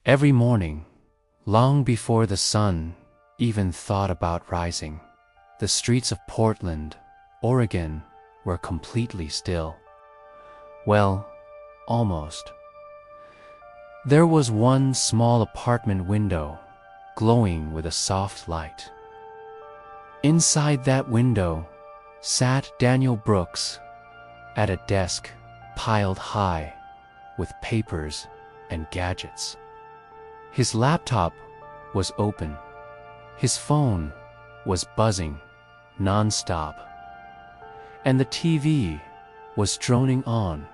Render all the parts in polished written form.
Every morning, long before the sun even thought about rising, the streets of Portland, Oregon, were completely still. Well, almost. There was one small apartment window, glowing with a soft light. Inside that window sat Daniel Brooks at a desk piled high with papers and gadgets. His laptop was open. His phone was buzzing non-stop. And the TV was droning on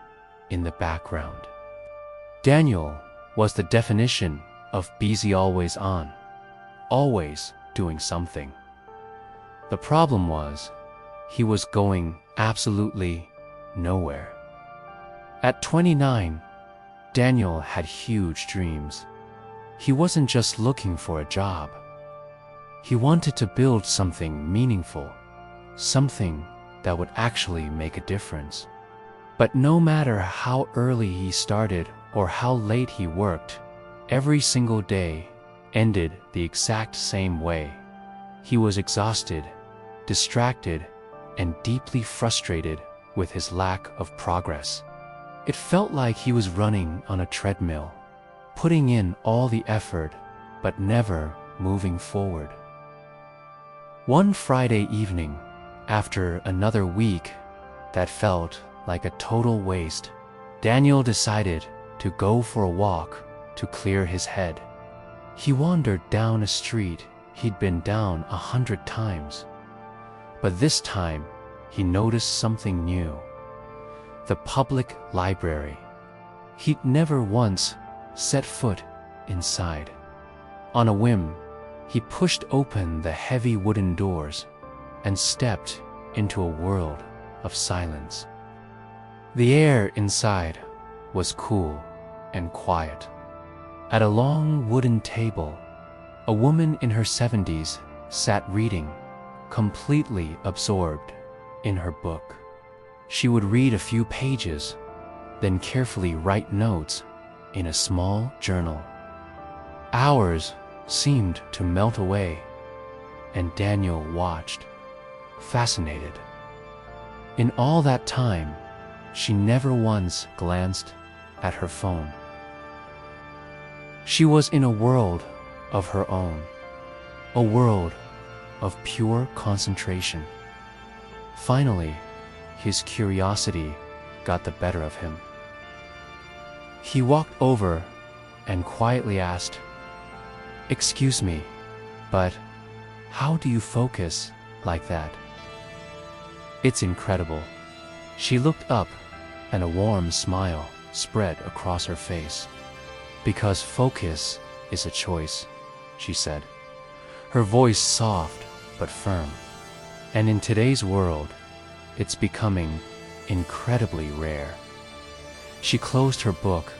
in the background. Daniel was the definition of busy, always on, always doing something. The problem was, he was going absolutely nowhere. At 29, Daniel had huge dreams. He wasn't just looking for a job. He wanted to build something meaningful, something that would actually make a difference. But no matter how early he started or how late he worked, every single day ended the exact same way. He was exhausted, distracted, and deeply frustrated with his lack of progress. It felt like he was running on a treadmill, putting in all the effort, but never moving forward. One Friday evening, after another week that felt like a total waste, Daniel decided to go for a walk to clear his head. He wandered down a street he'd been down 100 times. But this time, he noticed something new. The public library. He'd never once set foot inside. On a whim, he pushed open the heavy wooden doors and stepped into a world of silence. The air inside was cool and quiet. At a long wooden table, a woman in her 70s sat reading, completely absorbed in her book. She would read a few pages, then carefully write notes in a small journal. Hours seemed to melt away, and Daniel watched, fascinated. In all that time, she never once glanced at her phone. She was in a world of her own, a world of pure concentration. Finally, his curiosity got the better of him. He walked over and quietly asked, "Excuse me, but how do you focus like that?" "It's incredible." She looked up and a warm smile spread across her face. "Because focus is a choice," she said, her voice soft but firm. "And in today's world, it's becoming incredibly rare." She closed her book,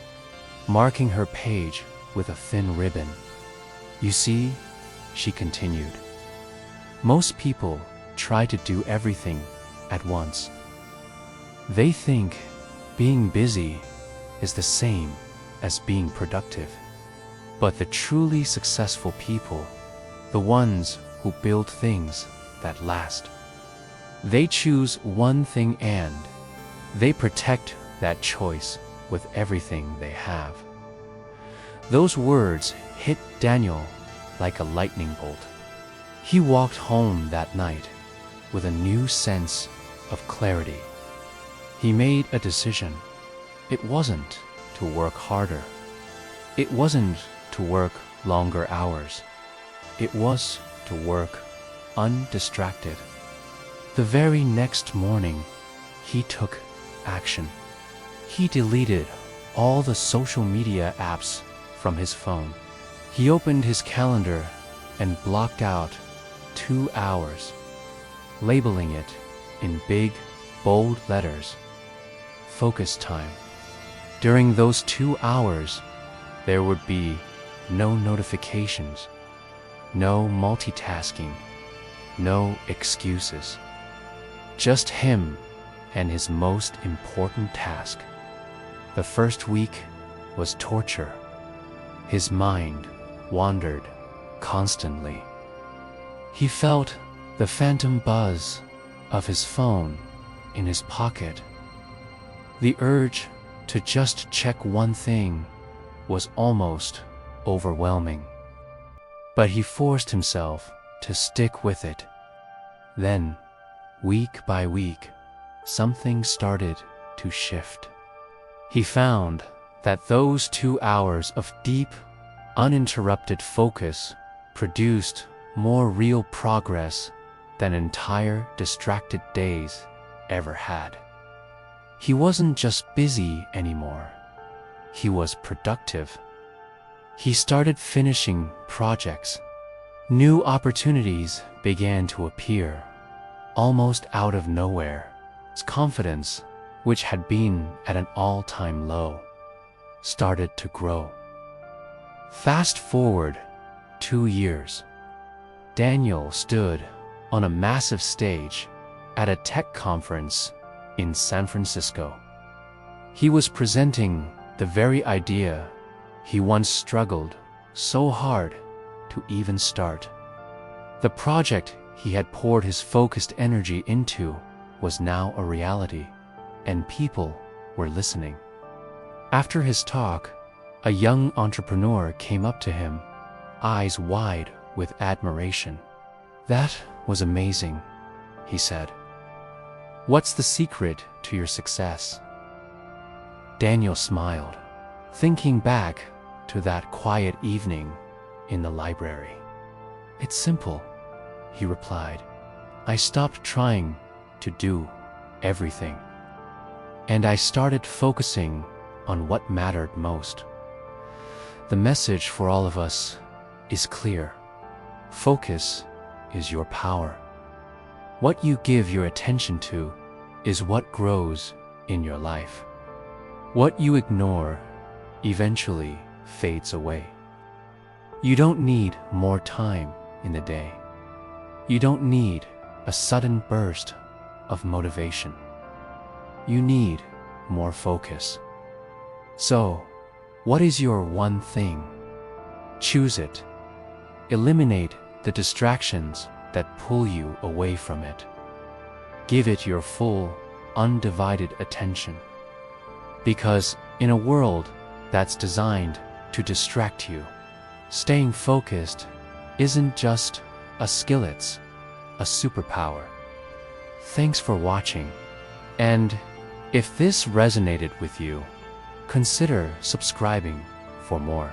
marking her page with a thin ribbon. "You see," she continued, "most people try to do everything at once. They think being busy is the same as being productive. But the truly successful people, the ones who build things that last, they choose one thing and they protect that choice with everything they have." Those words hit Daniel like a lightning bolt. He walked home that night with a new sense of clarity. He made a decision. It wasn't to work harder. It wasn't to work longer hours. It was to work undistracted. The very next morning, he took action. He deleted all the social media apps from his phone. He opened his calendar and blocked out 2 hours, labeling it in big, bold letters, "Focus time." During those 2 hours, there would be no notifications, no multitasking, no excuses. Just him and his most important task. The first week was torture. His mind wandered constantly. He felt the phantom buzz of his phone in his pocket. The urge to just check one thing was almost overwhelming. But he forced himself to stick with it. Then, week by week, something started to shift. He found that those 2 hours of deep, uninterrupted focus produced more real progress than entire distracted days ever had. He wasn't just busy anymore. He was productive. He started finishing projects. New opportunities began to appear, almost out of nowhere. His confidence, which had been at an all-time low, started to grow. Fast forward 2 years. Daniel stood on a massive stage at a tech conference in San Francisco. He was presenting the very idea he once struggled so hard to even start. The project he had poured his focused energy into was now a reality, and people were listening. After his talk, a young entrepreneur came up to him, eyes wide with admiration. "That was amazing," he said. "What's the secret to your success?" Daniel smiled, thinking back to that quiet evening in the library. "It's simple," he replied. "I stopped trying to do everything, and I started focusing on what mattered most." The message for all of us is clear. Focus is your power. What you give your attention to is what grows in your life. What you ignore eventually fades away. You don't need more time in the day. You don't need a sudden burst of motivation. You need more focus. So, what is your one thing? Choose it. Eliminate the distractions that pull you away from it. Give it your full, undivided attention. Because in a world that's designed to distract you, staying focused isn't just a skill, it's a superpower. Thanks for watching. And if this resonated with you, consider subscribing for more.